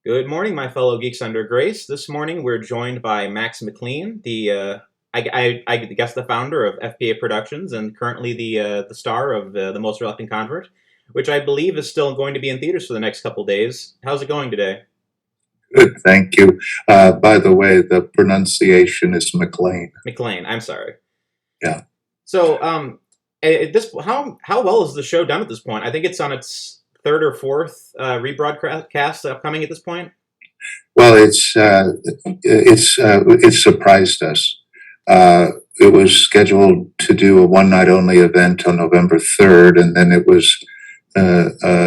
Good morning, my fellow geeks under grace. This morning we're joined by Max McLean, I guess the founder of FPA Productions and currently the star of The Most Reluctant Convert, which I believe is still going to be in theaters for the next couple days. How's it going today? Good, thank you. By the way, the pronunciation is McLean. McLean, I'm sorry. Yeah. So, at this how well is the show done at this point? I think it's on its third or fourth rebroadcast upcoming at this point. Well, it's surprised us. It was scheduled to do a one night only event on November 3rd, and then it was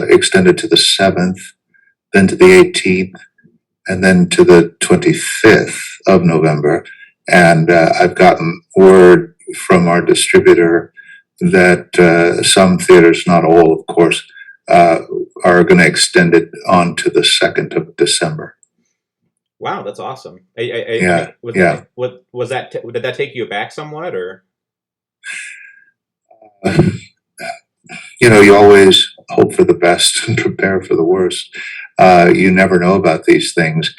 extended to the 7th, then to the 18th, and then to the 25th of November. And I've gotten word from our distributor that some theaters, not all, of course, are going to extend it on to the 2nd of December. Wow, that's awesome. Yeah, Yeah. What was that? Did that take you aback somewhat, or? You always hope for the best and prepare for the worst. You never know about these things.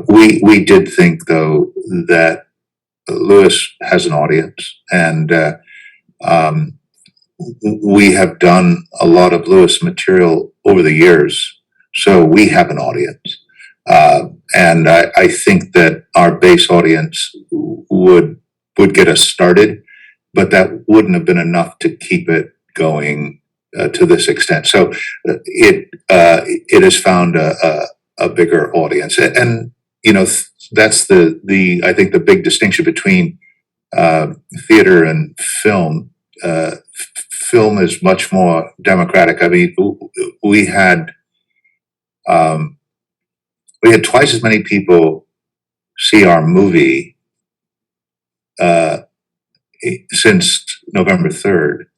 We did think, though, that Lewis has an audience, and we have done a lot of Lewis material over the years, so we have an audience. And I think that our base audience would get us started, but that wouldn't have been enough to keep it going to this extent. So it has found a bigger audience, and that's the I think the big distinction between theater and film. Film is much more democratic. I mean, we had twice as many people see our movie since November 3rd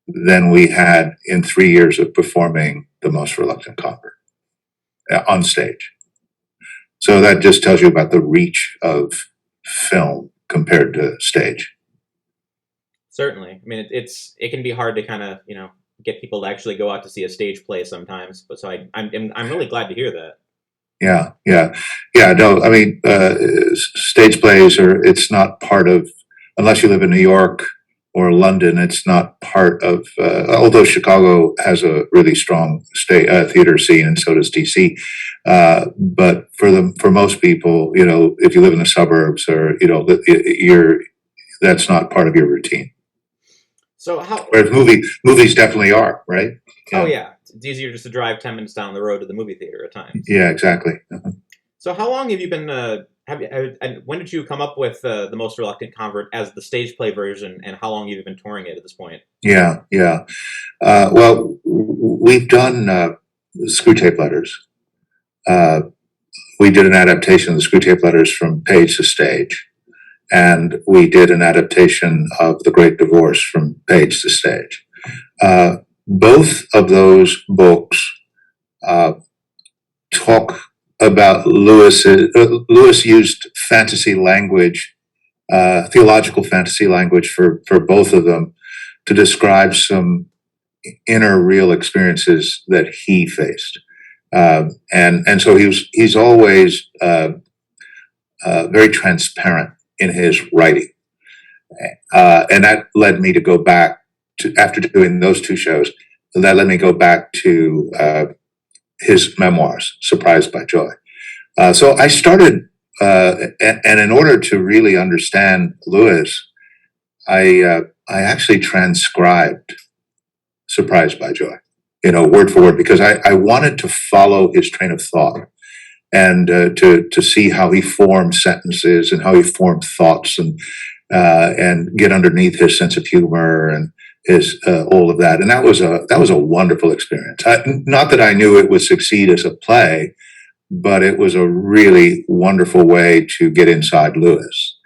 than we had in 3 years of performing The Most Reluctant Convert on stage. So that just tells you about the reach of film compared to stage. Certainly. I mean, it can be hard to kind of get people to actually go out to see a stage play sometimes. But so I'm really glad to hear that. Yeah. No, I mean, stage plays it's not part of, unless you live in New York or London, it's not part of, although Chicago has a really strong theater scene, and so does DC. But for most people, if you live in the suburbs or, that's not part of your routine. So whereas movies definitely are, right? Oh yeah, it's easier just to drive 10 minutes down the road to the movie theater at times. Yeah, exactly. Uh-huh. So how long have you been? And when did you come up with The Most Reluctant Convert as the stage play version, and how long have you been touring it at this point? Yeah. Well, we've done Screwtape Letters. We did an adaptation of the Screwtape Letters from page to stage. And we did an adaptation of The Great Divorce from page to stage. Both of those books talk about Lewis. Lewis used fantasy language, theological fantasy language for both of them to describe some inner real experiences that he faced. And so he's always very transparent in his writing. And that led me to go back to, after doing those two shows, that led me to go back to his memoirs, Surprised by Joy. So I started, and in order to really understand Lewis, I actually transcribed Surprised by Joy, word for word, because I wanted to follow his train of thought, and to see how he formed sentences and how he formed thoughts, and get underneath his sense of humor and his all of that. And that was a wonderful experience. Not that I knew it would succeed as a play, but it was a really wonderful way to get inside Lewis.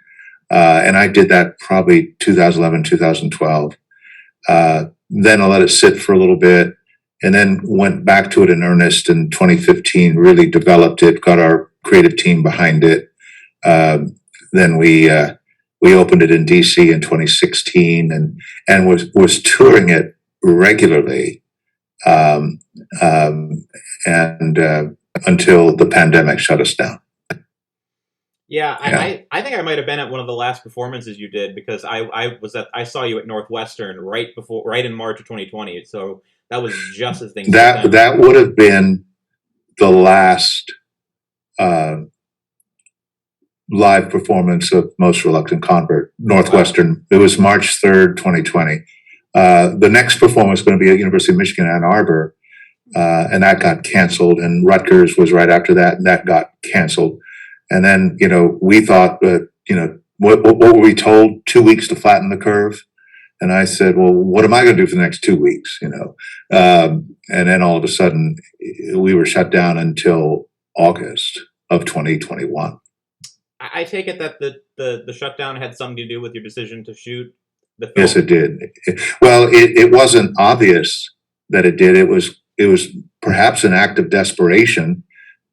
And I did that probably 2011, 2012. Then I let it sit for a little bit, and then went back to it in earnest in 2015, really developed it, got our creative team behind it. Then we opened it in DC in 2016, and was touring it regularly. And until the pandemic shut us down. Yeah, Yeah. I think I might have been at one of the last performances you did because I saw you at Northwestern right in March of 2020. So that was just as things shut down. That would have been the last uh, live performance of Most Reluctant Convert, Northwestern. Wow. It was March 3rd, 2020. The next performance was going to be at University of Michigan, Ann Arbor, and that got canceled. And Rutgers was right after that, and that got canceled. And then, we thought that, what were we told? 2 weeks to flatten the curve. And I said, well, what am I going to do for the next 2 weeks? And then all of a sudden, we were shut down until August of 2021. I take it that the shutdown had something to do with your decision to shoot the film. Yes, it did. Well, it wasn't obvious that it did. It was perhaps an act of desperation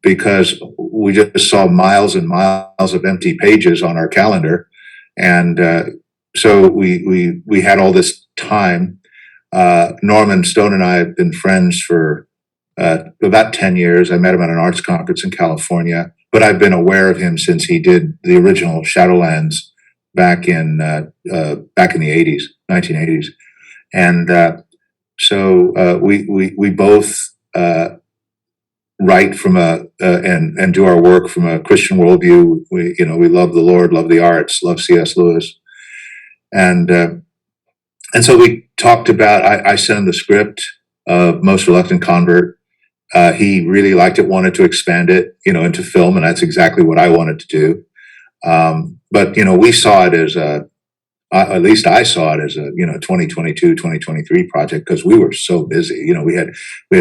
because we just saw miles and miles of empty pages on our calendar, and so we had all this time. Norman Stone and I have been friends for about 10 years. I met him at an arts conference in California, but I've been aware of him since he did the original Shadowlands back in the 1980s, and so we both write from and do our work from a Christian worldview. We love the Lord, love the arts, love C.S. Lewis, and so we talked about. I sent him the script of Most Reluctant Convert. He really liked it, wanted to expand it, into film, and that's exactly what I wanted to do. But we saw it as at least I saw it as a 2022, 2023 project because we were so busy. We had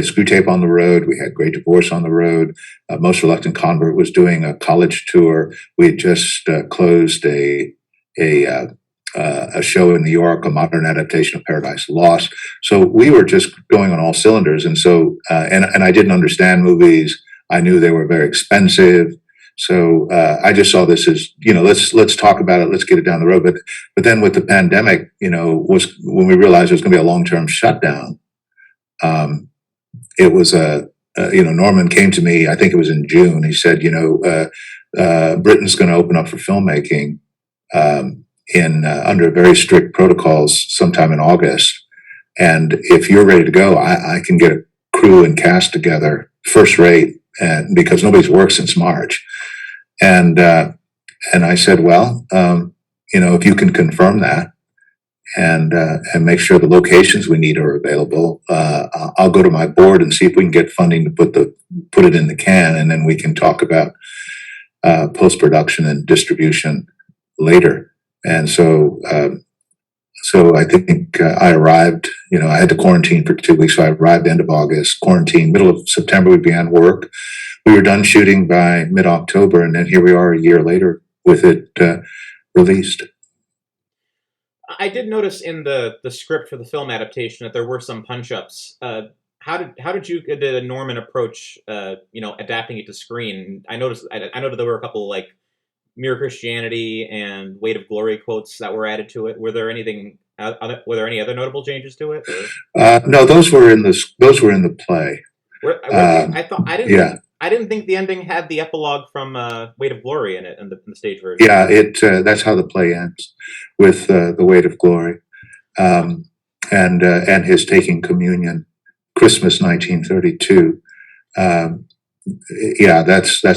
Screw Tape on the road, we had Great Divorce on the road. Most Reluctant Convert was doing a college tour. We had just closed a show in New York, a modern adaptation of Paradise Lost. So we were just going on all cylinders. And so, and I didn't understand movies. I knew they were very expensive. So I just saw this as, let's talk about it. Let's get it down the road. But then with the pandemic, was when we realized it was going to be a long-term shutdown. It was Norman came to me, I think it was in June. He said, Britain's going to open up for filmmaking under very strict protocols sometime in August. And if you're ready to go, I can get a crew and cast together first rate, and because nobody's worked since March. And I said, well, if you can confirm that and make sure the locations we need are available, I'll go to my board and see if we can get funding to put it in the can, and then we can talk about post-production and distribution later. And so I think I arrived, I had to quarantine for 2 weeks. So I arrived end of August, quarantine, middle of September, we began work. We were done shooting by mid-October, and then here we are a year later with it released. I did notice in the script for the film adaptation that there were some punch-ups. How did Norman approach adapting it to screen? I noticed there were a couple like Mere Christianity and Weight of Glory quotes that were added to it. Were there any other notable changes to it? No, those were in the play. I didn't think the ending had the epilogue from Weight of Glory in it in the stage version. Yeah, that's how the play ends, with the Weight of Glory, and his taking communion, Christmas 1932. That's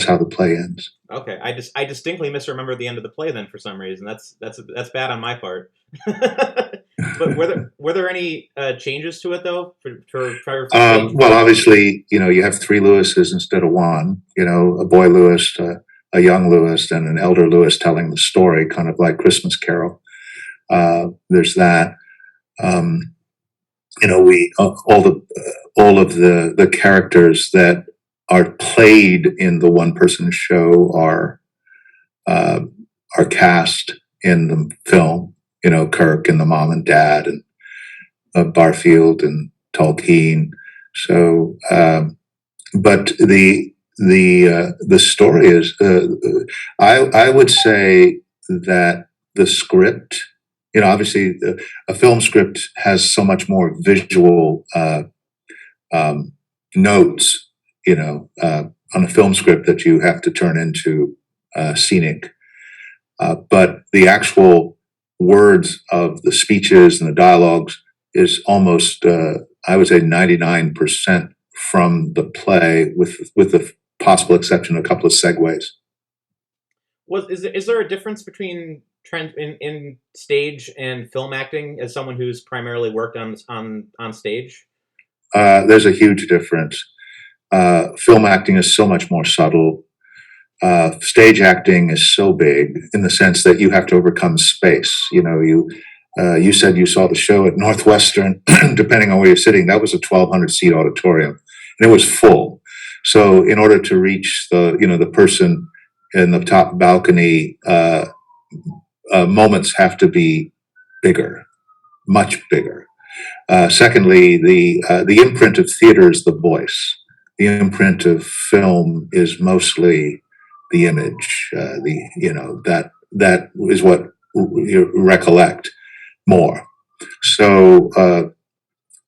how the play ends. Okay, I distinctly misremember the end of the play then for some reason. That's bad on my part. But were there any changes to it though? Well, obviously, you have three Lewises instead of one. A boy Lewis, a young Lewis, and an elder Lewis telling the story, kind of like Christmas Carol. There's that. We all of the characters that are played in the one-person show are cast in the film. Kirk and the mom and dad, and Barfield and Tolkien. So, but the story is, I would say that the script, obviously a film script has so much more visual notes. on a film script that you have to turn into scenic. But the actual words of the speeches and the dialogues is almost, I would say, 99% from the play, with the possible exception of a couple of segues. Is there a difference between trend in stage and film acting as someone who's primarily worked on stage? There's a huge difference. Film acting is so much more subtle. Stage acting is so big in the sense that you have to overcome space. You said you saw the show at Northwestern. Depending on where you're sitting, that was a 1,200 seat auditorium, and it was full. So in order to reach the person in the top balcony, moments have to be bigger, much bigger. Secondly, the imprint of theater is the voice. The imprint of film is mostly the image. That is what you recollect more. So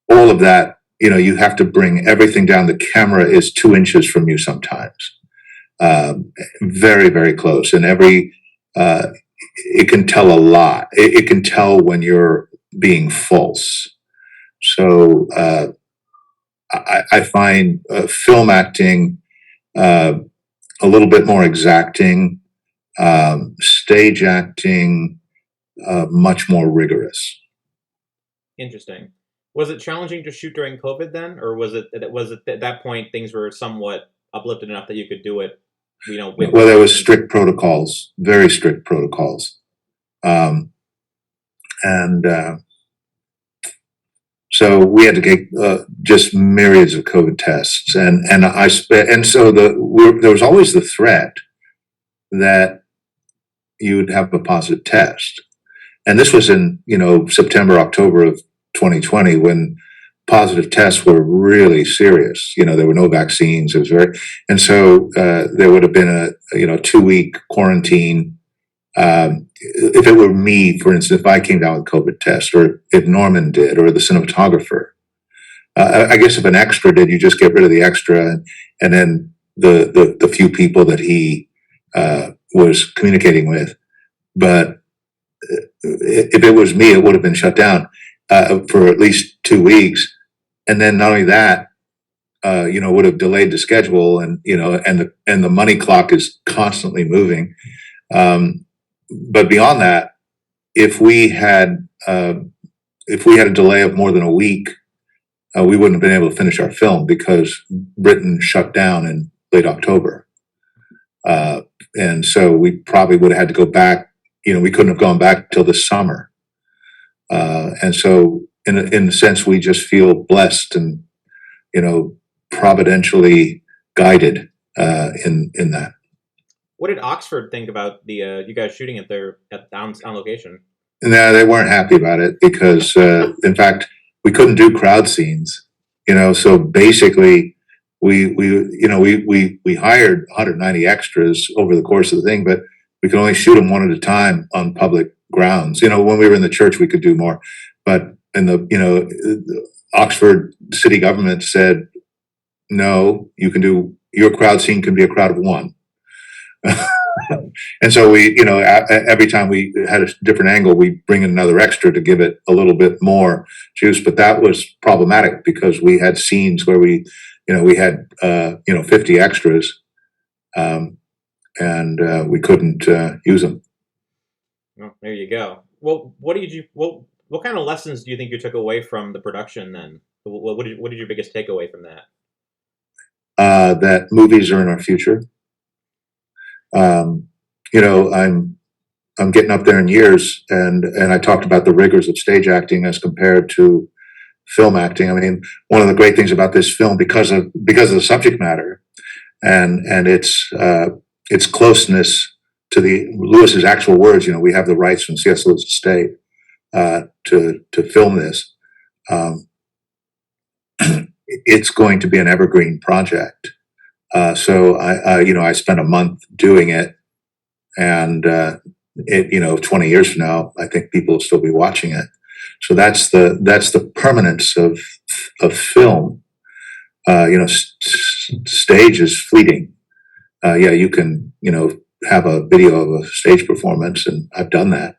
all of that, you have to bring everything down. The camera is 2 inches from you sometimes, very, very close, and it can tell a lot. It can tell when you're being false. So I find film acting a little bit more exacting, stage acting much more rigorous. Interesting. Was it challenging to shoot during COVID then, or was it at that point things were somewhat uplifted enough that you could do it? Well, there was strict protocols, very strict protocols, and so we had to get just myriads of COVID tests, and so there was always the threat that you would have a positive test, and this was in September, October of 2020, when positive tests were really serious. There were no vaccines. It was and so there would have been a 2-week quarantine. If it were me, for instance, if I came down with COVID test, or if Norman did, or the cinematographer, I guess if an extra did, you just get rid of the extra, and then the few people that he was communicating with. But if it was me, it would have been shut down for at least 2 weeks, and then not only that, would have delayed the schedule, and the money clock is constantly moving. But beyond that, if we had a delay of more than a week, we wouldn't have been able to finish our film because Britain shut down in late October, and so we probably would have had to go back. We couldn't have gone back till the summer, and so in a sense, we just feel blessed and providentially guided in that. What did Oxford think about the you guys shooting it there on location? No, they weren't happy about it because, in fact, we couldn't do crowd scenes. So basically, we hired 190 extras over the course of the thing, but we could only shoot them one at a time on public grounds. When we were in the church, we could do more, but in the Oxford city government said, no, your crowd scene can be a crowd of one. And so we, every time we had a different angle, we bring in another extra to give it a little bit more juice. But that was problematic because we had scenes where we had 50 extras, and we couldn't use them. Oh, there you go. Well, what kind of lessons do you think you took away from the production then? What did your biggest takeaway from that? That movies are in our future. I'm getting up there in years, and I talked about the rigors of stage acting as compared to film acting. I mean, one of the great things about this film, because of the subject matter and its closeness to Lewis's actual words. We have the rights from C.S. Lewis estate to film this. It's going to be an evergreen project. So I spent a month doing it, and 20 years from now, I think people will still be watching it. So that's the permanence of film. Stage is fleeting. yeah, you can, have a video of a stage performance, and I've done that,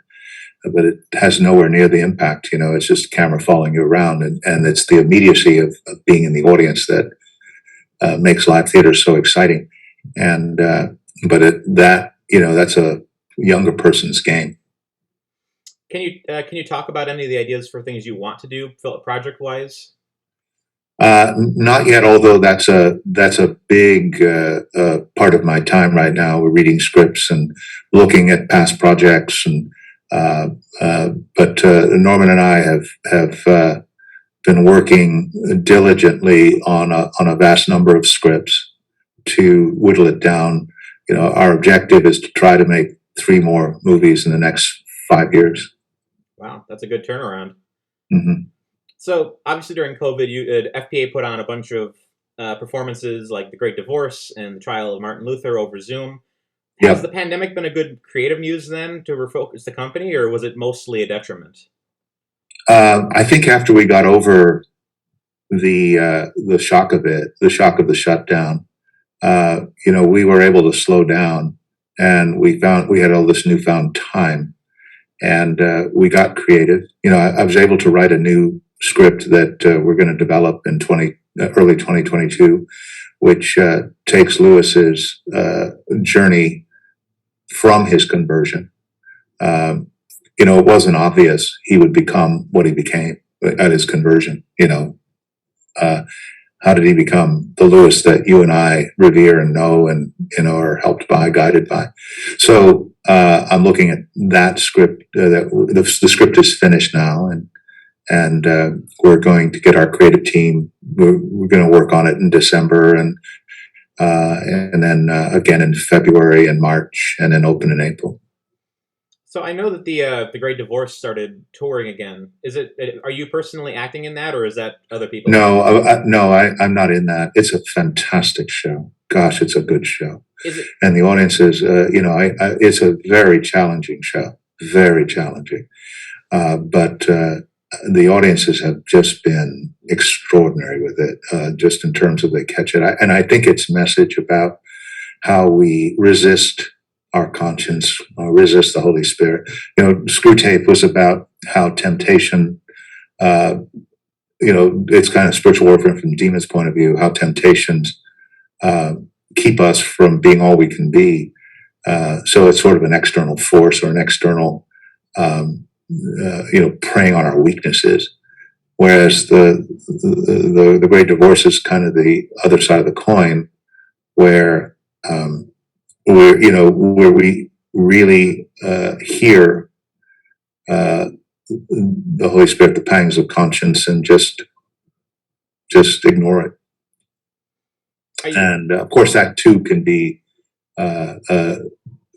but it has nowhere near the impact. It's just camera following you around, and it's the immediacy of being in the audience that makes live theater so exciting. And but that's a younger person's game. Can you talk about any of the ideas for things you want to do project wise? Not yet, although that's a big part of my time right now. We're reading scripts and looking at past projects, and but Norman and I have been working diligently on a vast number of scripts to whittle it down. Our objective is to try to make 3 more movies in the next 5 years. Wow, that's a good turnaround. Mm-hmm. So obviously during COVID, FPA put on a bunch of performances like The Great Divorce and the Trial of Martin Luther over Zoom. Has the pandemic been a good creative muse then to refocus the company, or was it mostly a detriment? I think after we got over the shock of it, the shock of the shutdown, we were able to slow down, and we had all this newfound time, and we got creative. I was able to write a new script that we're going to develop in early 2022, which takes Lewis's journey from his conversion. It wasn't obvious he would become what he became at his conversion. How did he become the Lewis that you and I revere and know, and are helped by, guided by? So I'm looking at that script. The script is finished now, and we're going to get our creative team. We're going to work on it in December, and then again in February and March, and then open in April. So I know that the Great Divorce started touring again. Are you personally acting in that, or is that other people? No, I'm not in that. It's a fantastic show. Gosh, it's a good show. Is it? And the audience is, it's a very challenging show, very challenging. But the audiences have just been extraordinary with it, just in terms of they catch it. And I think its message about how we resist our conscience, resist the Holy Spirit. Screw Tape was about how temptation, it's kind of spiritual warfare from the demon's point of view, how temptations keep us from being all we can be. So it's sort of an external force, or an external, preying on our weaknesses. Whereas the Great Divorce is kind of the other side of the coin, where where we really hear the Holy Spirit, the pangs of conscience, and just ignore it. And of course, that too can be a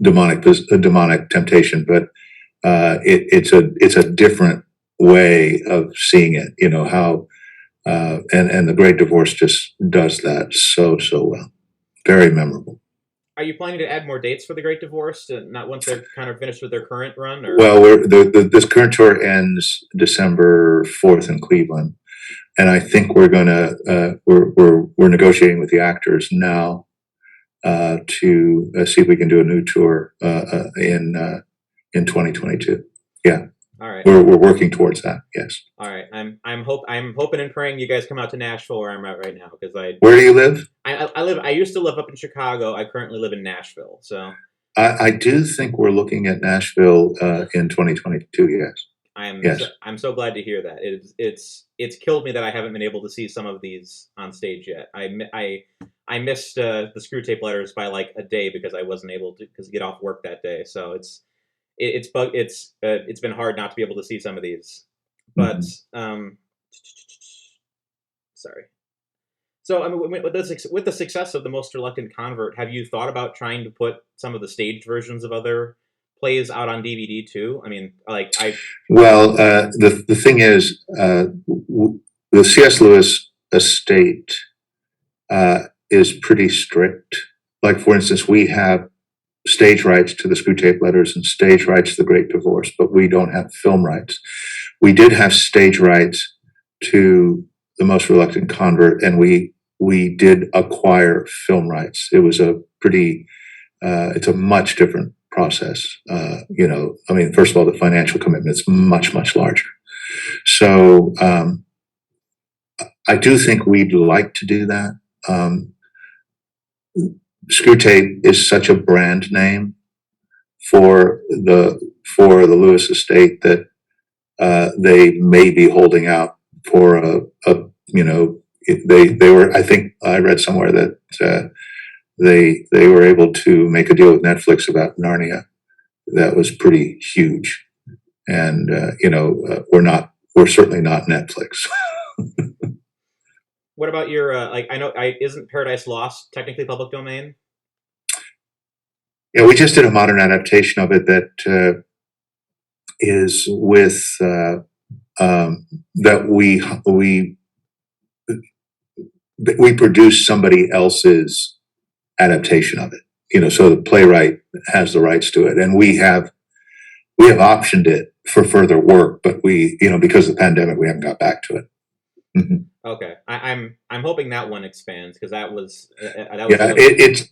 demonic temptation, but it's a different way of seeing it. How and the Great Divorce just does that so well. Very memorable. Are you planning to add more dates for the Great Divorce? Not once they're kind of finished with their current run? Or? Well, this current tour ends December 4th in Cleveland, and I think we're negotiating with the actors now to see if we can do a new tour in 2022. Yeah. All right. We're working towards that. Yes. All right. I'm hoping and praying you guys come out to Nashville, where I'm at right now, because Where do you live? I used to live up in Chicago. I currently live in Nashville. So I do think we're looking at Nashville in 2022. Yes. I'm so glad to hear that. It's killed me that I haven't been able to see some of these on stage yet. I missed the Screw Tape Letters by like a day because I wasn't able to get off work that day. So it's been hard not to be able to see some of these, but sorry. So I mean, with the success of The Most Reluctant Convert, have you thought about trying to put some of the staged versions of other plays out on DVD too? I mean, Well, the thing is, the C.S. Lewis estate is pretty strict. Like, for instance, we have stage rights to the Screw Tape Letters and stage rights to The Great Divorce, but we don't have film rights. We did have stage rights to The Most Reluctant Convert, and we we did acquire film rights. It was a pretty, it's a much different process. I mean, first of all, the financial commitment is much, much larger. So I do think we'd like to do that. Screwtape is such a brand name for the Lewis estate that they may be holding out for they were, I think I read somewhere that they were able to make a deal with Netflix about Narnia that was pretty huge, and we're certainly not Netflix. What about your I know isn't Paradise Lost technically public domain? Yeah, we just did a modern adaptation of it that is with that we produced somebody else's adaptation of it. So the playwright has the rights to it, and we have optioned it for further work, but because of the pandemic, we haven't got back to it. Mm-hmm. Okay, I'm hoping that one expands, because that was it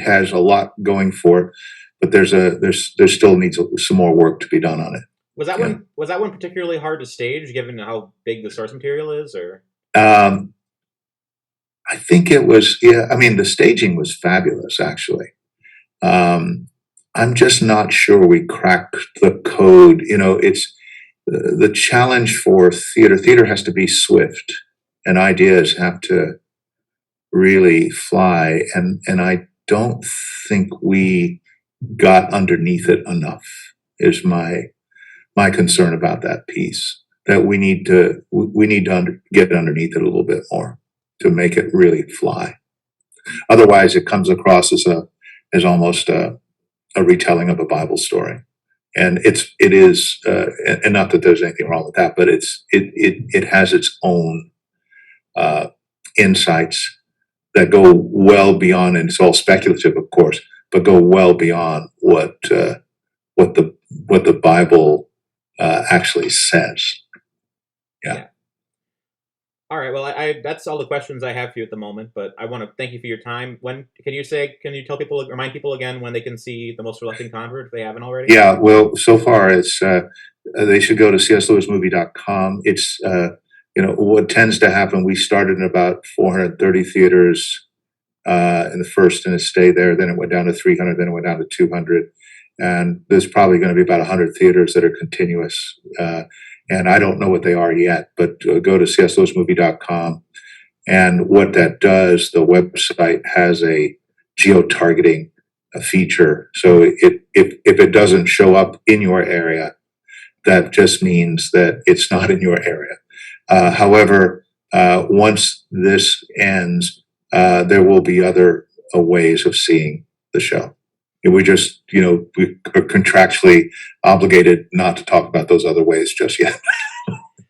has a lot going for it, but there still needs some more work to be done on it. Was that one particularly hard to stage, given how big the source material is, or? I think it was. Yeah, I mean, the staging was fabulous, actually. I'm just not sure we cracked the code. It's the challenge for theater. Theater has to be swift, and ideas have to really fly. And I don't think we got underneath it enough. Is my concern about that piece. That we need to get underneath it a little bit more to make it really fly. Otherwise, it comes across as almost a retelling of a Bible story. And it is, and not that there's anything wrong with that, but it has its own insights that go well beyond, and it's all speculative, of course, but go well beyond what the Bible actually says. Yeah. All right. Well, that's all the questions I have for you at the moment. But I want to thank you for your time. When can you remind people again when they can see The Most Reluctant Convert if they haven't already? Yeah. Well, so far it's they should go to cslewismovie.com. It's what tends to happen. We started in about 430 theaters in the first, and it stayed there. Then it went down to 300. Then it went down to 200. And there's probably going to be about 100 theaters that are continuous. And I don't know what they are yet, but go to cslewismovie.com. And what that does, the website has a geo-targeting feature. So if it doesn't show up in your area, that just means that it's not in your area. However, once this ends, there will be other ways of seeing the show. We just, we are contractually obligated not to talk about those other ways just yet.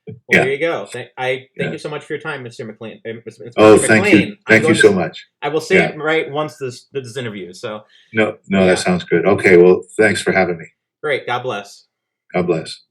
Well, there you go. Thank you so much for your time, Mr. McLean. Mr. Thank you. Thank you so much. I will say it right once this interview. So no, that sounds good. Okay, well, thanks for having me. Great. God bless. God bless.